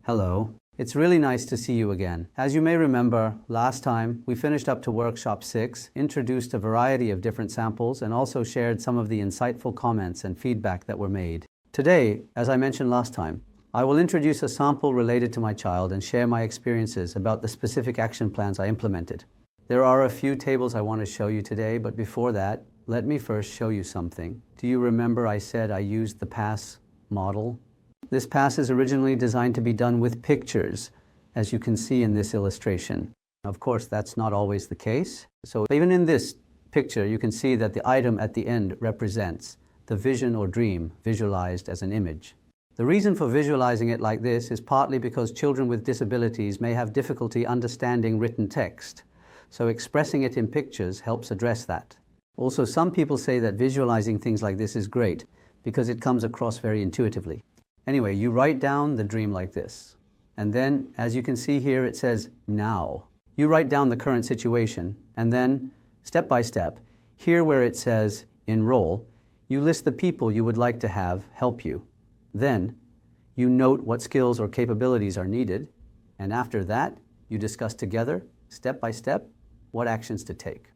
Hello. It's really nice to see you again. As you may remember, last time we finished up to workshop 6, introduced a variety of different samples, and also shared some of the insightful comments and feedback that were made. Today, as I mentioned last time, I will introduce a sample related to my child and share my experiences about the specific action plans I implemented. There are a few tables I want to show you today, but before that, let me first show you something. Do you remember I said I used the PASS model? This PASS is originally designed to be done with pictures, as you can see in this illustration. Of course, that's not always the case. So even in this picture, you can see that the item at the end represents the vision or dream visualized as an image. The reason for visualizing it like this is partly because children with disabilities may have difficulty understanding written text, so expressing it in pictures helps address that. Also, some people say that visualizing things like this is great because it comes across very intuitively. Anyway, you write down the dream like this, and then, as you can see here, it says now. You write down the current situation, and then, step by step, here where it says enroll, you list the people you would like to have help you. Then, you note what skills or capabilities are needed, and after that, you discuss together, step by step, what actions to take.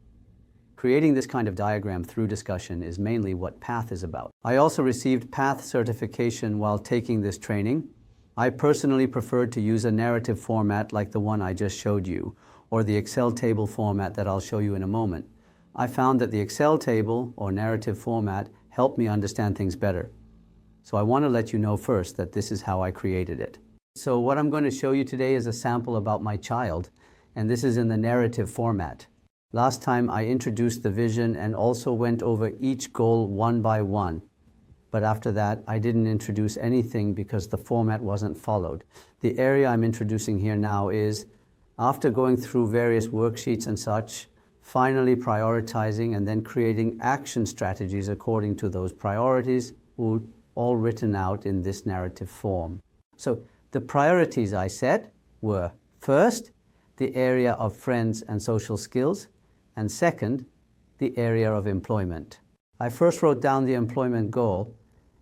Creating this kind of diagram through discussion is mainly what PATH is about. I also received PATH certification while taking this training. I personally preferred to use a narrative format like the one I just showed you, or the Excel table format that I'll show you in a moment. I found that the Excel table or narrative format helped me understand things better. So I want to let you know first that this is how I created it. So what I'm going to show you today is a sample about my child, and this is in the narrative format. Last time I introduced the vision and also went over each goal one by one. But after that, I didn't introduce anything because the format wasn't followed. The area I'm introducing here now is, after going through various worksheets and such, finally prioritizing and then creating action strategies according to those priorities, all written out in this narrative form. So the priorities I set were, first, the area of friends and social skills, and second, the area of employment. I first wrote down the employment goal,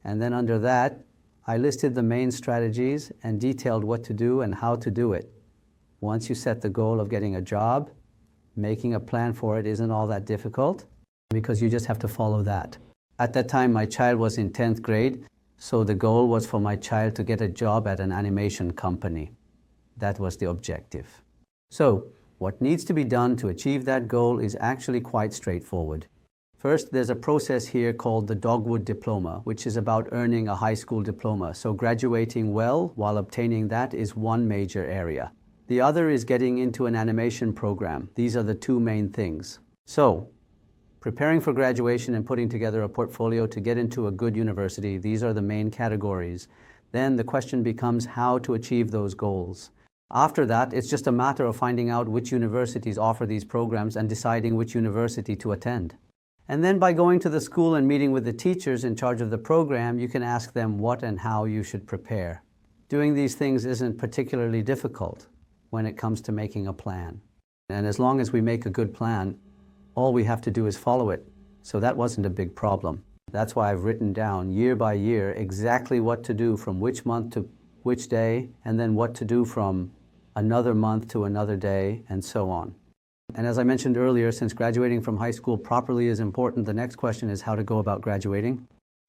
and then under that, I listed the main strategies and detailed what to do and how to do it. Once you set the goal of getting a job, making a plan for it isn't all that difficult because you just have to follow that. At that time, my child was in 10th grade, so the goal was for my child to get a job at an animation company. That was the objective. So, what needs to be done to achieve that goal is actually quite straightforward. First, there's a process here called the Dogwood Diploma, which is about earning a high school diploma. So graduating well while obtaining that is one major area. The other is getting into an animation program. These are the two main things. So, preparing for graduation and putting together a portfolio to get into a good university, these are the main categories. Then the question becomes how to achieve those goals. After that, it's just a matter of finding out which universities offer these programs and deciding which university to attend. And then by going to the school and meeting with the teachers in charge of the program, you can ask them what and how you should prepare. Doing these things isn't particularly difficult when it comes to making a plan. And as long as we make a good plan, all we have to do is follow it. So that wasn't a big problem. That's why I've written down year by year exactly what to do from which month to which day, and then what to do from another month to another day, and so on. And as I mentioned earlier, since graduating from high school properly is important, the next question is how to go about graduating.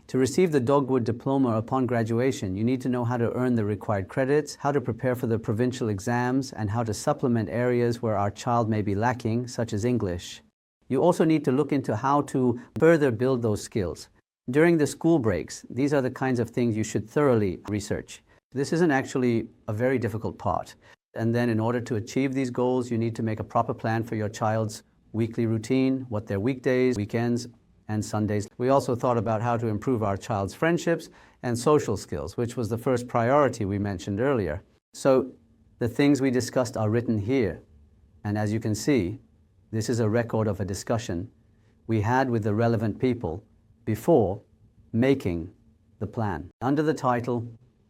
To receive the Dogwood Diploma upon graduation, you need to know how to earn the required credits, how to prepare for the provincial exams, and how to supplement areas where our child may be lacking, such as English. You also need to look into how to further build those skills. During the school breaks, these are the kinds of things you should thoroughly research. This isn't actually a very difficult part. And then in order to achieve these goals, you need to make a proper plan for your child's weekly routine, what their weekdays, weekends, and Sundays. We also thought about how to improve our child's friendships and social skills, which was the first priority we mentioned earlier. So the things we discussed are written here. And as you can see, this is a record of a discussion we had with the relevant people before making the plan. Under the title,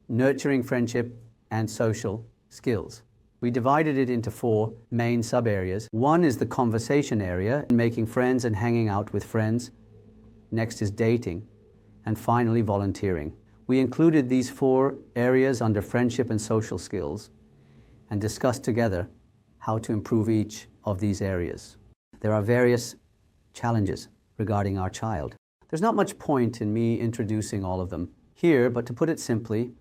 Nurturing Friendship and Social Skills. We divided it into 4 main sub-areas. One is the conversation area, making friends and hanging out with friends. Next is dating. And finally, volunteering. We included these 4 areas under friendship and social skills and discussed together how to improve each of these areas. There are various challenges regarding our child. There's not much point in me introducing all of them here, but to put it simply,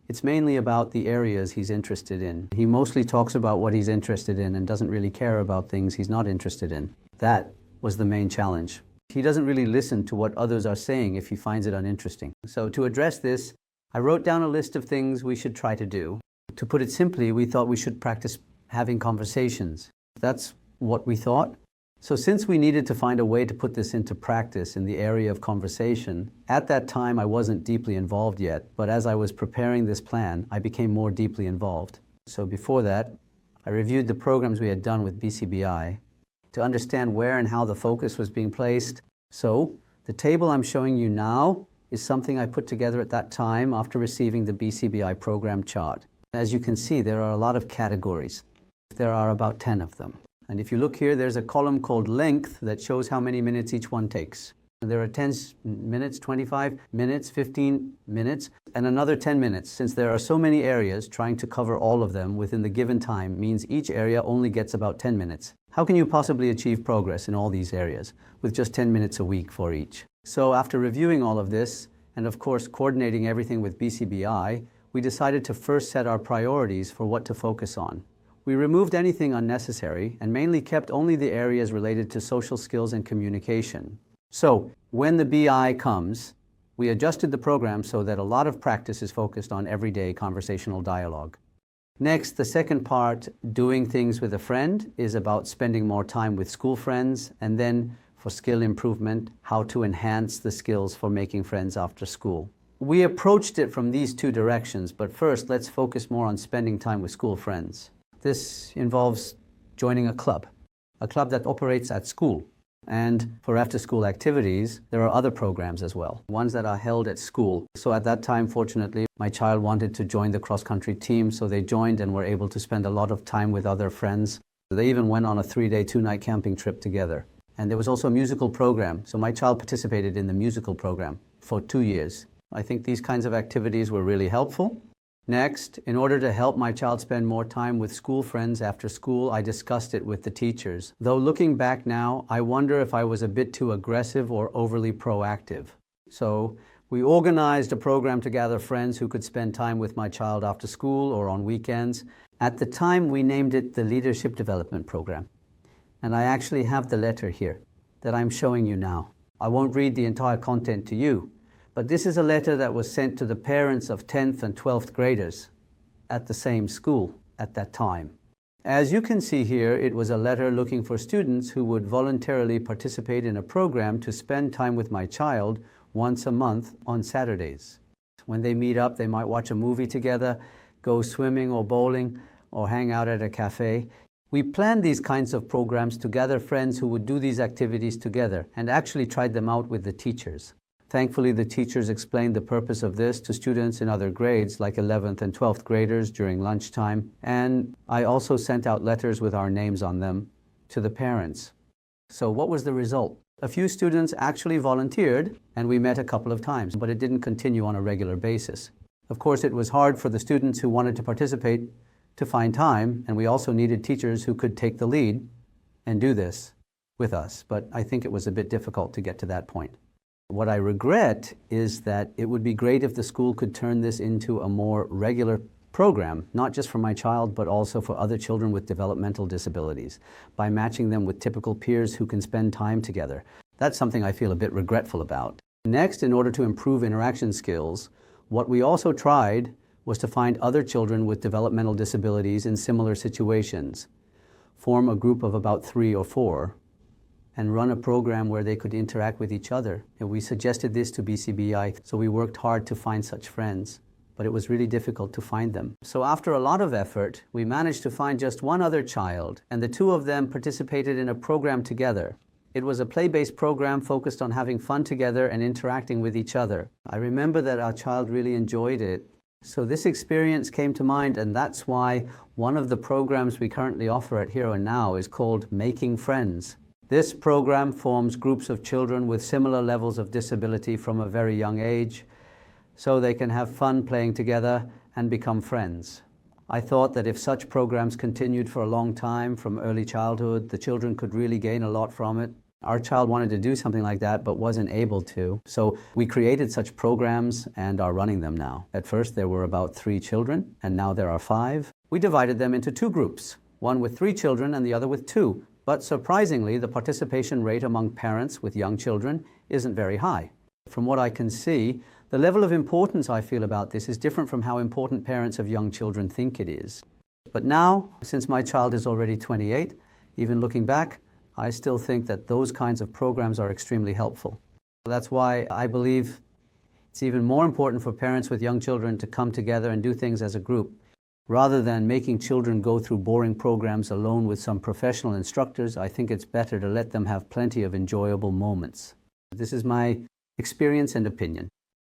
it's mainly about the areas he's interested in. He mostly talks about what he's interested in and doesn't really care about things he's not interested in. That was the main challenge. He doesn't really listen to what others are saying if he finds it uninteresting. So to address this, I wrote down a list of things we should try to do. To put it simply, we thought we should practice having conversations. That's what we thought. So since we needed to find a way to put this into practice in the area of conversation, at that time I wasn't deeply involved yet, but as I was preparing this plan, I became more deeply involved. So before that, I reviewed the programs we had done with BCBI to understand where and how the focus was being placed. So the table I'm showing you now is something I put together at that time after receiving the BCBI program chart. As you can see, there are a lot of categories. There are about 10 of them. And if you look here, there's a column called length that shows how many minutes each one takes. And there are 10 minutes, 25 minutes, 15 minutes, and another 10 minutes. Since there are so many areas, trying to cover all of them within the given time means each area only gets about 10 minutes. How can you possibly achieve progress in all these areas with just 10 minutes a week for each? So after reviewing all of this, and of course coordinating everything with BCBI, we decided to first set our priorities for what to focus on. We removed anything unnecessary and mainly kept only the areas related to social skills and communication. So when the BI comes, we adjusted the program so that a lot of practice is focused on everyday conversational dialogue. Next, the second part, doing things with a friend, is about spending more time with school friends, and then for skill improvement, how to enhance the skills for making friends after school. We approached it from these 2 directions, but first let's focus more on spending time with school friends. This involves joining a club that operates at school. And for after-school activities, there are other programs as well, ones that are held at school. So at that time, fortunately, my child wanted to join the cross-country team, so they joined and were able to spend a lot of time with other friends. They even went on a 3-day, 2-night camping trip together. And there was also a musical program, so my child participated in the musical program for 2 years. I think these kinds of activities were really helpful. Next, in order to help my child spend more time with school friends after school, I discussed it with the teachers. Though looking back now, I wonder if I was a bit too aggressive or overly proactive. So we organized a program to gather friends who could spend time with my child after school or on weekends. At the time, we named it the Leadership Development Program. And I actually have the letter here that I'm showing you now. I won't read the entire content to you, but this is a letter that was sent to the parents of 10th and 12th graders at the same school at that time. As you can see here, it was a letter looking for students who would voluntarily participate in a program to spend time with my child once a month on Saturdays. When they meet up, they might watch a movie together, go swimming or bowling, or hang out at a cafe. We planned these kinds of programs to gather friends who would do these activities together and actually tried them out with the teachers. Thankfully, the teachers explained the purpose of this to students in other grades, like 11th and 12th graders during lunchtime, and I also sent out letters with our names on them to the parents. So what was the result? A few students actually volunteered, and we met a couple of times, but it didn't continue on a regular basis. Of course, it was hard for the students who wanted to participate to find time, and we also needed teachers who could take the lead and do this with us, but I think it was a bit difficult to get to that point. What I regret is that it would be great if the school could turn this into a more regular program, not just for my child, but also for other children with developmental disabilities, by matching them with typical peers who can spend time together. That's something I feel a bit regretful about. Next, in order to improve interaction skills, what we also tried was to find other children with developmental disabilities in similar situations, form a group of about 3 or 4, and run a program where they could interact with each other. And we suggested this to BCBI, so we worked hard to find such friends, but it was really difficult to find them. So after a lot of effort, we managed to find just one other child, and the 2 of them participated in a program together. It was a play-based program focused on having fun together and interacting with each other. I remember that our child really enjoyed it. So this experience came to mind, and that's why one of the programs we currently offer at Here and Now is called Making Friends. This program forms groups of children with similar levels of disability from a very young age. so they can have fun playing together and become friends. I thought that if such programs continued for a long time from early childhood, the children could really gain a lot from it. Our child wanted to do something like that but wasn't able to. So we created such programs and are running them now. At first there were about 3 children and now there are 5. We divided them into 2 groups, one with 3 children and the other with 2. But surprisingly, the participation rate among parents with young children isn't very high. From what I can see, the level of importance I feel about this is different from how important parents of young children think it is. But now, since my child is already 28, even looking back, I still think that those kinds of programs are extremely helpful. That's why I believe it's even more important for parents with young children to come together and do things as a group. Rather than making children go through boring programs alone with some professional instructors, I think it's better to let them have plenty of enjoyable moments. This is my experience and opinion.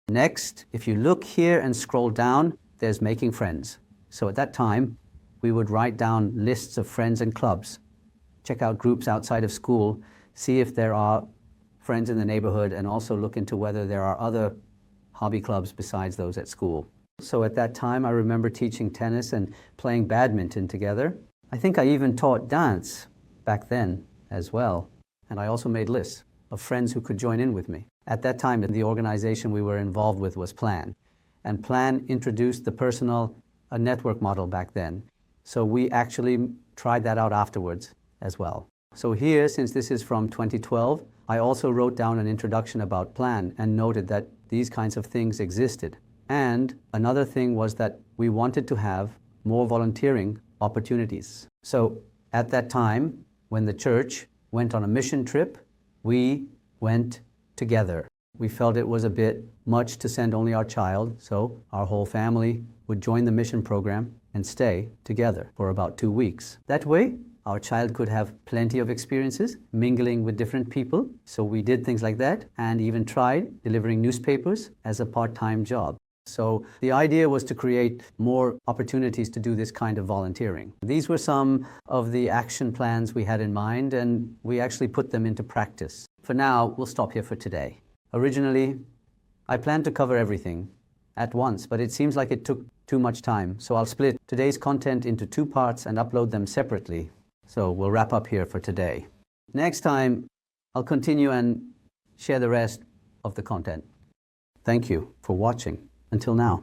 Next, if you look here and scroll down, there's making friends. So at that time, we would write down lists of friends and clubs, check out groups outside of school, see if there are friends in the neighborhood, and also look into whether there are other hobby clubs besides those at school. So at that time, I remember teaching tennis and playing badminton together. I think I even taught dance back then as well. And I also made lists of friends who could join in with me. At that time, the organization we were involved with was Plan. And Plan introduced the personal network model back then. So we actually tried that out afterwards as well. So here, since this is from 2012, I also wrote down an introduction about Plan and noted that these kinds of things existed. And another thing was that we wanted to have more volunteering opportunities. So at that time, when the church went on a mission trip, we went together. We felt it was a bit much to send only our child, so our whole family would join the mission program and stay together for about 2 weeks. That way, our child could have plenty of experiences mingling with different people. So we did things like that and even tried delivering newspapers as a part-time job. So the idea was to create more opportunities to do this kind of volunteering. These were some of the action plans we had in mind, and we actually put them into practice. For now, we'll stop here for today. Originally, I planned to cover everything at once, but it seems like it took too much time. So I'll split today's content into 2 parts and upload them separately. So we'll wrap up here for today. Next time, I'll continue and share the rest of the content. Thank you for watching. Until now.